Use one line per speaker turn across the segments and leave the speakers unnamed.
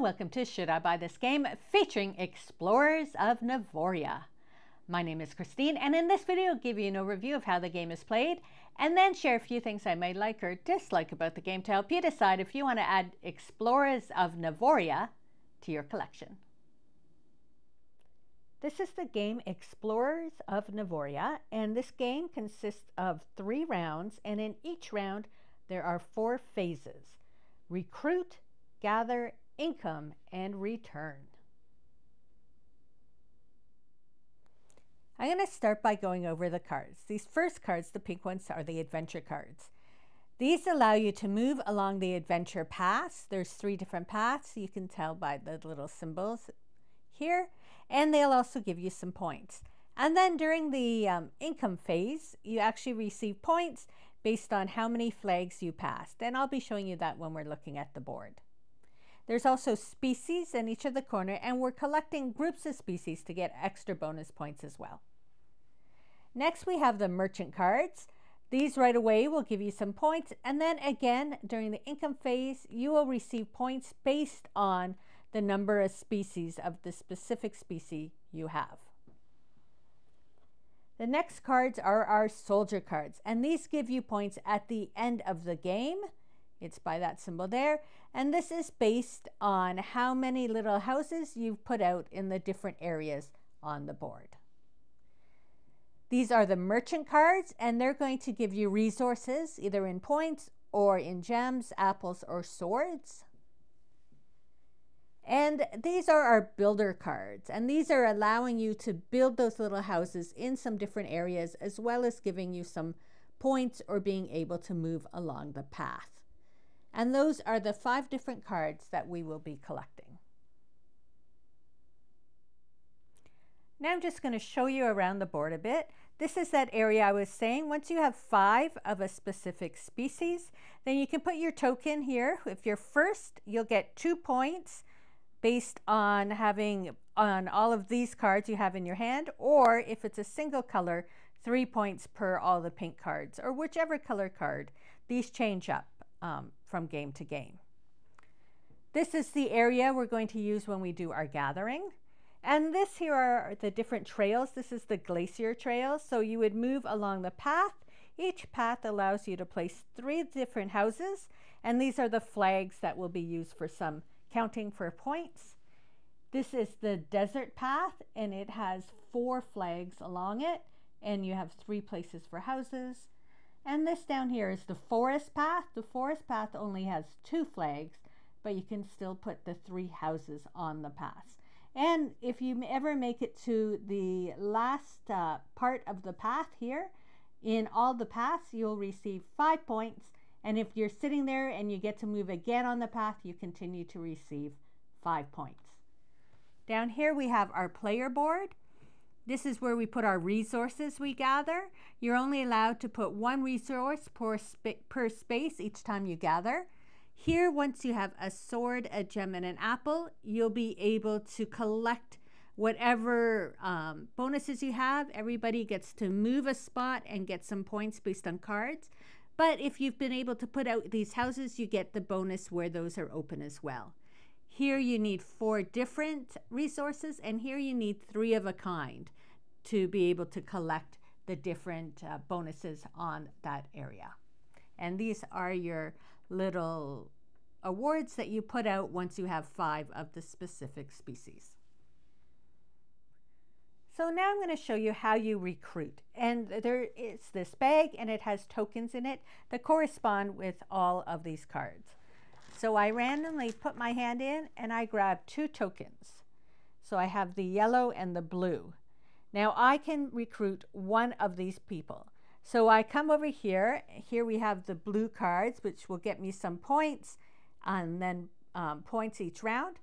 welcome to Should I Buy This Game, featuring Explorers of Navoria. My name is Christine, and in this video I'll give you an overview of how the game is played, and then share a few things I may like or dislike about the game to help you decide if you want to add Explorers of Navoria to your collection. This is the game Explorers of Navoria, and this game consists of 3 rounds, and in each round there are 4 phases: recruit, gather, income, and return. I'm going to start by going over the cards. These first cards, the pink ones, are the adventure cards. These allow you to move along the adventure paths. There's 3 different paths. You can tell by the little symbols here, and they'll also give you some points. And then during the income phase, you actually receive points based on how many flags you passed, and I'll be showing you that when we're looking at the board. There's also species in each of the corner, and we're collecting groups of species to get extra bonus points as well. Next, we have the merchant cards. These right away will give you some points, and then again during the income phase you will receive points based on the number of species of the specific species you have. The next cards are our soldier cards, and these give you points at the end of the game. It's by that symbol there, and this is based on how many little houses you've put out in the different areas on the board. These are the merchant cards, and they're going to give you resources either in points or in gems, apples, or swords. And these are our builder cards, and these are allowing you to build those little houses in some different areas, as well as giving you some points or being able to move along the path. And those are the 5 different cards that we will be collecting. Now I'm just going to show you around the board a bit. This is that area I was saying. Once you have 5 of a specific species, then you can put your token here. If you're first, you'll get 2 points based on having on all of these cards you have in your hand, or if it's a single color, 3 points per all the pink cards, or whichever color card. These change up from game to game. This is the area we're going to use when we do our gathering. And this here are the different trails. This is the glacier trail. So you would move along the path. Each path allows you to place 3 different houses, and these are the flags that will be used for some counting for points. This is the desert path, and it has 4 flags along it, and you have 3 places for houses. And this down here is the forest path. The forest path only has 2 flags, but you can still put the 3 houses on the path. And if you ever make it to the last part of the path here, in all the paths you'll receive 5 points, and if you're sitting there and you get to move again on the path, you continue to receive 5 points. Down here we have our player board. This is where we put our resources we gather. You're only allowed to put 1 resource per space each time you gather. Here, once you have a sword, a gem, and an apple, you'll be able to collect whatever bonuses you have. Everybody gets to move a spot and get some points based on cards. But if you've been able to put out these houses, you get the bonus where those are open as well. Here you need 4 different resources, and here you need 3 of a kind to be able to collect the different bonuses on that area. And these are your little awards that you put out once you have 5 of the specific species. So now I'm going to show you how you recruit. And there is this bag, and it has tokens in it that correspond with all of these cards. So I randomly put my hand in and I grab 2 tokens. So I have the yellow and the blue. Now I can recruit 1 of these people. So I come over here. Here we have the blue cards, which will get me some points, and then points each round.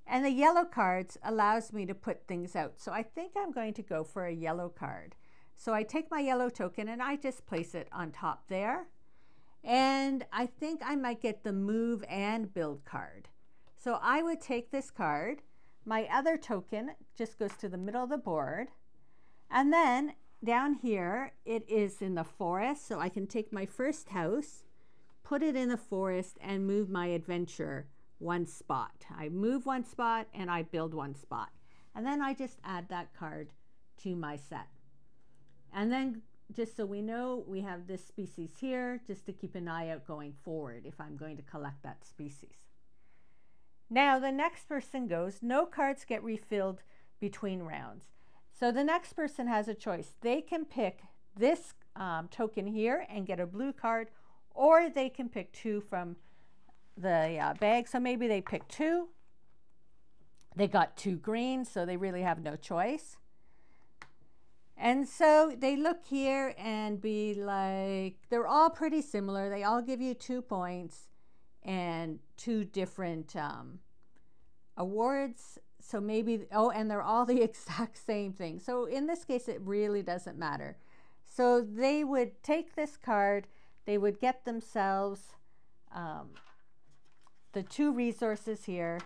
And the yellow cards allows me to put things out. So I think I'm going to go for a yellow card. So I take my yellow token and I just place it on top there. And I think I might get the move and build card. So I would take this card. My other token just goes to the middle of the board. And then down here, it is in the forest. So I can take my first house, put it in the forest, and move my adventure one spot. I move one spot and I build one spot. And then I just add that card to my set. And then just so we know, we have this species here, just to keep an eye out going forward if I'm going to collect that species. Now the next person goes. No cards get refilled between rounds. So the next person has a choice. They can pick this token here and get a blue card, or they can pick 2 from the bag. So maybe they pick 2. They got 2 green, so they really have no choice. And so they look here and be like, they're all pretty similar. They all give you 2 points and 2 different awards. So maybe, oh, and they're all the exact same thing. So in this case, it really doesn't matter. So they would take this card, they would get themselves the 2 resources here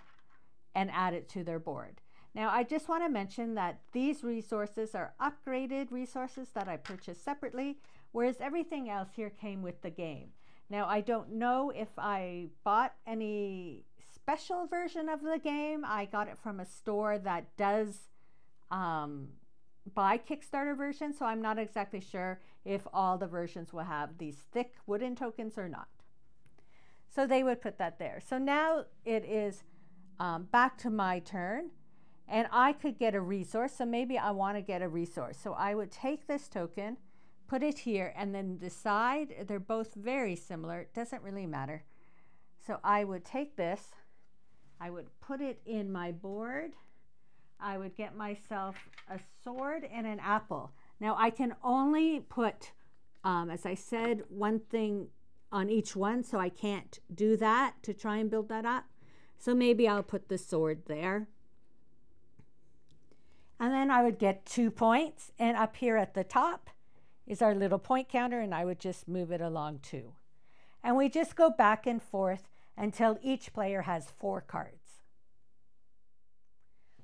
and add it to their board. Now, I just want to mention that these resources are upgraded resources that I purchased separately, whereas everything else here came with the game. Now, I don't know if I bought any special version of the game. I got it from a store that does buy Kickstarter versions, so I'm not exactly sure if all the versions will have these thick wooden tokens or not. So they would put that there. So now it is back to my turn. And I could get a resource, so maybe I want to get a resource. So I would take this token, put it here, and then decide. They're both very similar. It doesn't really matter. So I would take this, I would put it in my board. I would get myself a sword and an apple. Now I can only put, as I said, one thing on each one, so I can't do that to try and build that up. So maybe I'll put the sword there. And then I would get 2 points, and up here at the top is our little point counter, and I would just move it along 2. And we just go back and forth until each player has 4 cards.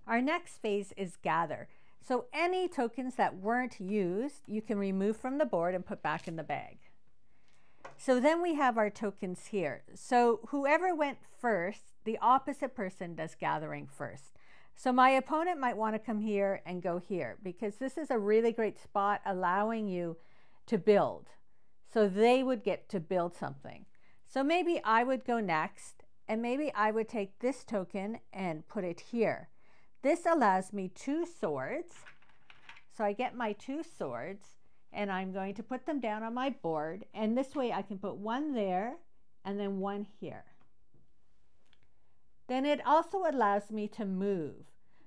Our next phase is gather. So any tokens that weren't used, you can remove from the board and put back in the bag. So then we have our tokens here. So whoever went first, the opposite person does gathering first. So my opponent might want to come here and go here, because this is a really great spot allowing you to build. So they would get to build something. So maybe I would go next, and maybe I would take this token and put it here. This allows me 2 swords. So I get my 2 swords, and I'm going to put them down on my board. And this way I can put 1 there and then 1 here. Then it also allows me to move.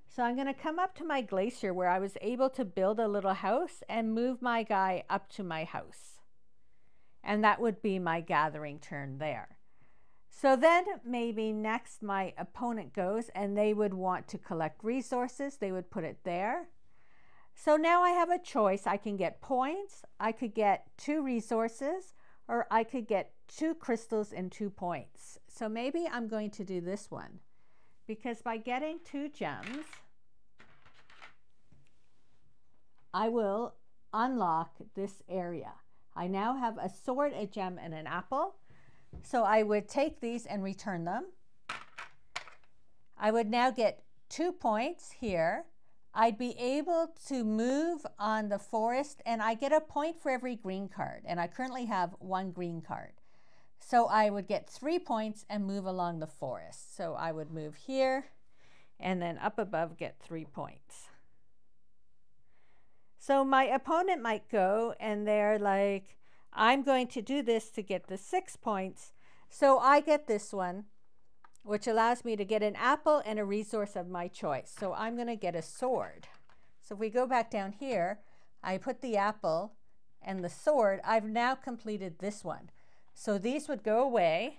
So I'm going to come up to my glacier where I was able to build a little house and move my guy up to my house. And that would be my gathering turn there. So then maybe next my opponent goes and they would want to collect resources. They would put it there. So now I have a choice. I can get points, I could get 2 resources, or I could get 2 crystals and 2 points. So maybe I'm going to do this one, because by getting 2 gems, I will unlock this area. I now have a sword, a gem, and an apple. So I would take these and return them. I would now get 2 points here. I'd be able to move on the forest, and I get a point for every green card. And I currently have 1 green card. So I would get 3 points and move along the forest. So I would move here and then up above get 3 points. So my opponent might go and they're like, I'm going to do this to get the 6 points. So I get this one, which allows me to get an apple and a resource of my choice. So I'm going to get a sword. So if we go back down here, I put the apple and the sword. I've now completed this one. So these would go away.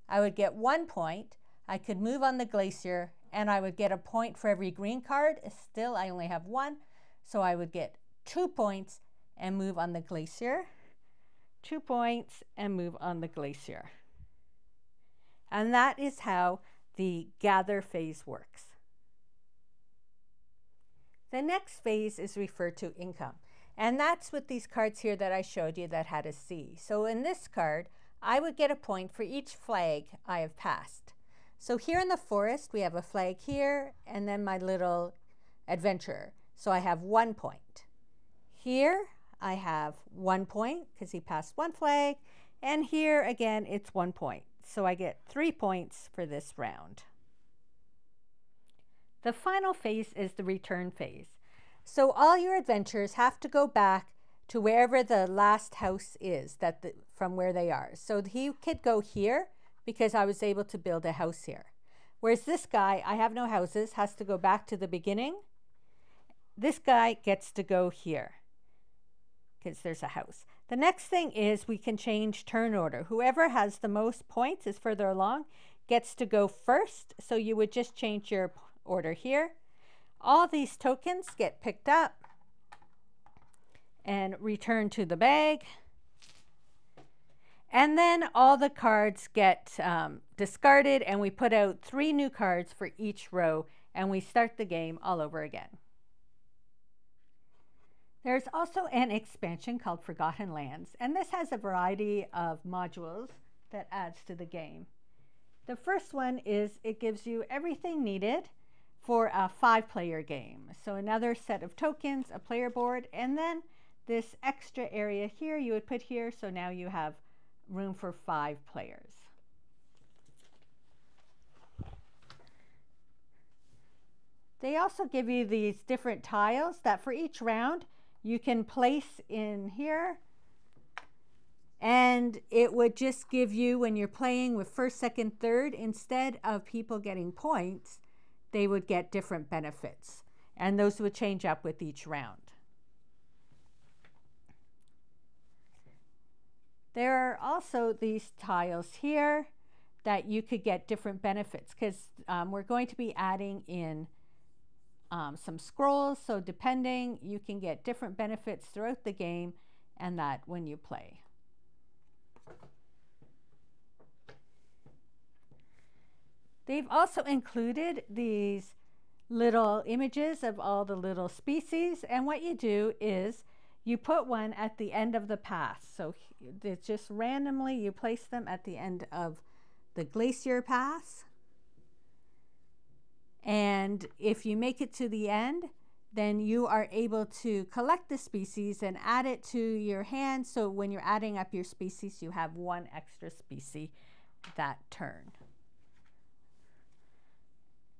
I would get 1 point. I could move on the glacier, and I would get a point for every green card. Still, I only have 1. So I would get 2 points and move on the glacier. 2 points and move on the glacier. And that is how the gather phase works. The next phase is referred to income. And that's with these cards here that I showed you that had a C. So in this card, I would get a point for each flag I have passed. So here in the forest, we have a flag here, and then my little adventurer. So I have 1 point. Here, I have 1 point because he passed 1 flag. And here, again, it's 1 point. So I get 3 points for this round. The final phase is the return phase. So all your adventurers have to go back to wherever the last house is from where they are. So he could go here because I was able to build a house here. Whereas this guy, I have no houses, has to go back to the beginning. This guy gets to go here because there's a house. The next thing is we can change turn order. Whoever has the most points is further along, gets to go first. So you would just change your order here. All these tokens get picked up and returned to the bag. And then all the cards get discarded, and we put out 3 new cards for each row, and we start the game all over again. There's also an expansion called Forgotten Lands, and this has a variety of modules that adds to the game. The first one is it gives you everything needed for a 5-player game. So another set of tokens, a player board, and then this extra area here you would put here, so now you have room for 5 players. They also give you these different tiles that for each round you can place in here, and it would just give you, when you're playing with first, second, third, instead of people getting points, they would get different benefits, and those would change up with each round. There are also these tiles here that you could get different benefits because we're going to be adding in some scrolls, so depending, you can get different benefits throughout the game and that when you play. They've also included these little images of all the little species, and what you do is you put one at the end of the path. So it's just randomly you place them at the end of the glacier pass. And if you make it to the end, then you are able to collect the species and add it to your hand. So when you're adding up your species, you have 1 extra species that turn.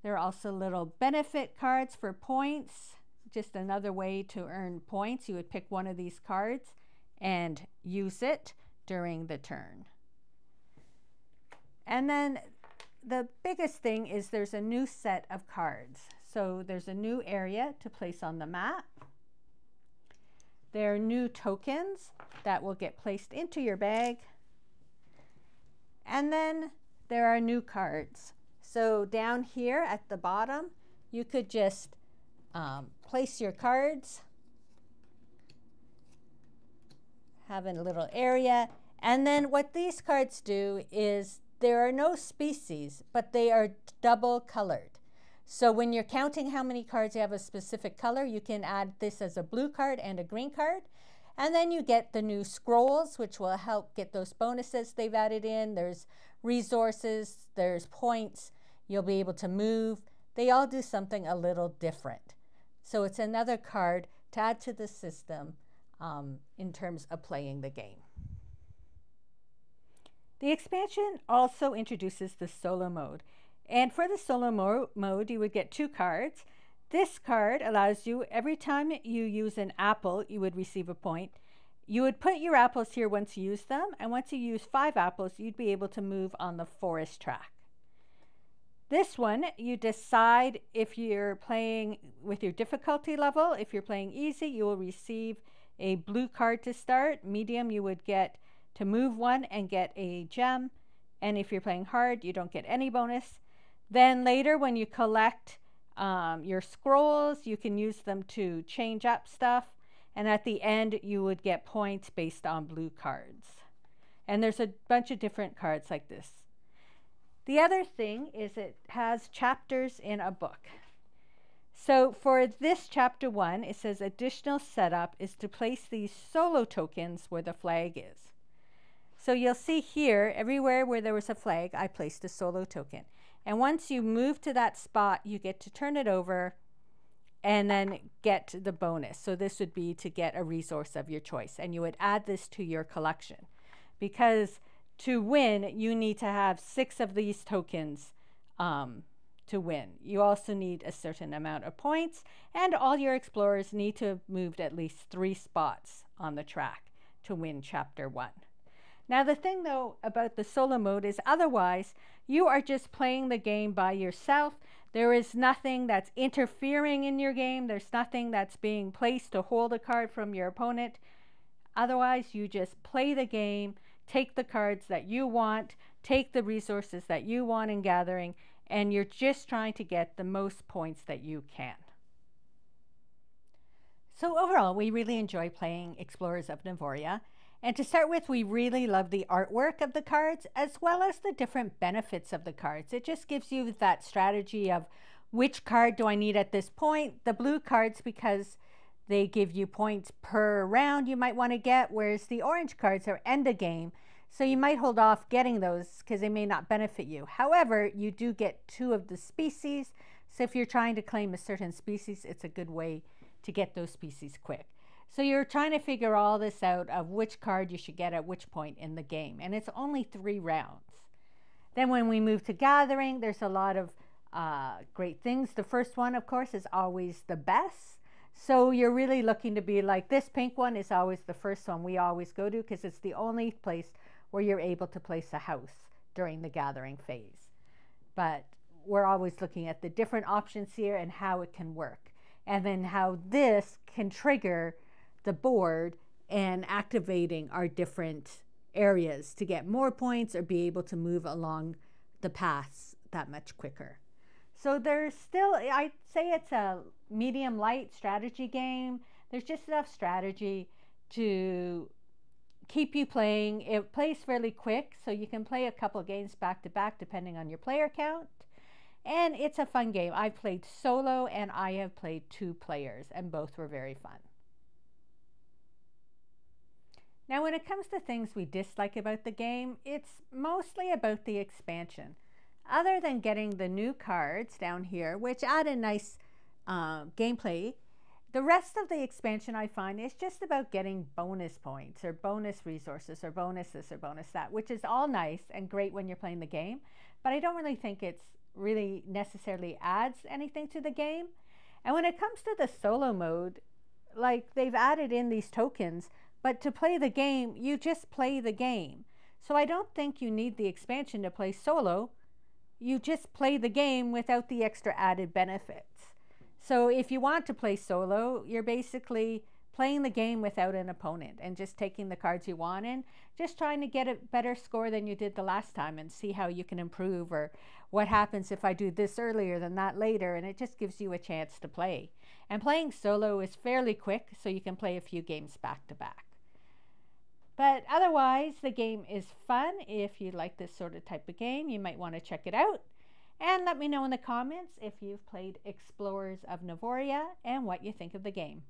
There are also little benefit cards for points. Just another way to earn points. You would pick one of these cards and use it during the turn. And then the biggest thing is there's a new set of cards. So there's a new area to place on the map. There are new tokens that will get placed into your bag. And then there are new cards. So down here at the bottom, you could just place your cards, have a little area. And then what these cards do is there are no species, but they are double colored. So when you're counting how many cards you have a specific color, you can add this as a blue card and a green card. And then you get the new scrolls, which will help get those bonuses they've added in. There's resources, there's points, you'll be able to move. They all do something a little different. So it's another card to add to the system in terms of playing the game. The expansion also introduces the solo mode. And for the solo mode, you would get 2 cards. This card allows you, every time you use an apple, you would receive a point. You would put your apples here once you use them, and once you use 5 apples, you'd be able to move on the forest track. This one, you decide if you're playing with your difficulty level. If you're playing easy, you will receive a blue card to start. Medium, you would get to move 1 and get a gem. And if you're playing hard, you don't get any bonus. Then later, when you collect your scrolls, you can use them to change up stuff. And at the end, you would get points based on blue cards. And there's a bunch of different cards like this. The other thing is it has chapters in a book. So for this chapter 1, it says additional setup is to place these solo tokens where the flag is. So you'll see here, everywhere where there was a flag, I placed a solo token. And once you move to that spot, you get to turn it over and then get the bonus. So this would be to get a resource of your choice, and you would add this to your collection. Because to win, you need to have 6 of these tokens to win. You also need a certain amount of points, and all your explorers need to have moved at least 3 spots on the track to win chapter 1. Now the thing though about the solo mode is otherwise you are just playing the game by yourself. There is nothing that's interfering in your game. There's nothing that's being placed to hold a card from your opponent. Otherwise you just play the game, take the cards that you want, take the resources that you want in gathering, and you're just trying to get the most points that you can. So overall, we really enjoy playing Explorers of Navoria. And to start with, we really love the artwork of the cards as well as the different benefits of the cards. It just gives you that strategy of which card do I need at this point. The blue cards, because they give you points per round you might want to get, whereas the orange cards are end of game. So you might hold off getting those because they may not benefit you. However, you do get 2 of the species. So if you're trying to claim a certain species, it's a good way to get those species quick. So you're trying to figure all this out of which card you should get at which point in the game. And it's only 3 rounds. Then when we move to gathering, there's a lot of great things. The first one, of course, is always the best. So you're really looking to be like, this pink one is always the first one we always go to because it's the only place where you're able to place a house during the gathering phase. But we're always looking at the different options here and how it can work. And then how this can trigger the board and activating our different areas to get more points or be able to move along the paths that much quicker. So there's still, I'd say it's a medium light strategy game. There's just enough strategy to keep you playing. It plays fairly quick, so you can play a couple of games back to back depending on your player count. And it's a fun game. I've played solo and I have played 2 players, and both were very fun. Now when it comes to things we dislike about the game, it's mostly about the expansion. Other than getting the new cards down here, which add a nice gameplay, the rest of the expansion I find is just about getting bonus points or bonus resources or bonus this or bonus that, which is all nice and great when you're playing the game, but I don't really think it's really necessarily adds anything to the game. And when it comes to the solo mode, like they've added in these tokens, but to play the game, you just play the game. So I don't think you need the expansion to play solo. You just play the game without the extra added benefits. So if you want to play solo, you're basically playing the game without an opponent and just taking the cards you want in, just trying to get a better score than you did the last time and see how you can improve, or what happens if I do this earlier than that later, and it just gives you a chance to play. And playing solo is fairly quick, so you can play a few games back to back. But otherwise, the game is fun. If you like this sort of type of game, you might want to check it out. And let me know in the comments if you've played Explorers of Navoria and what you think of the game.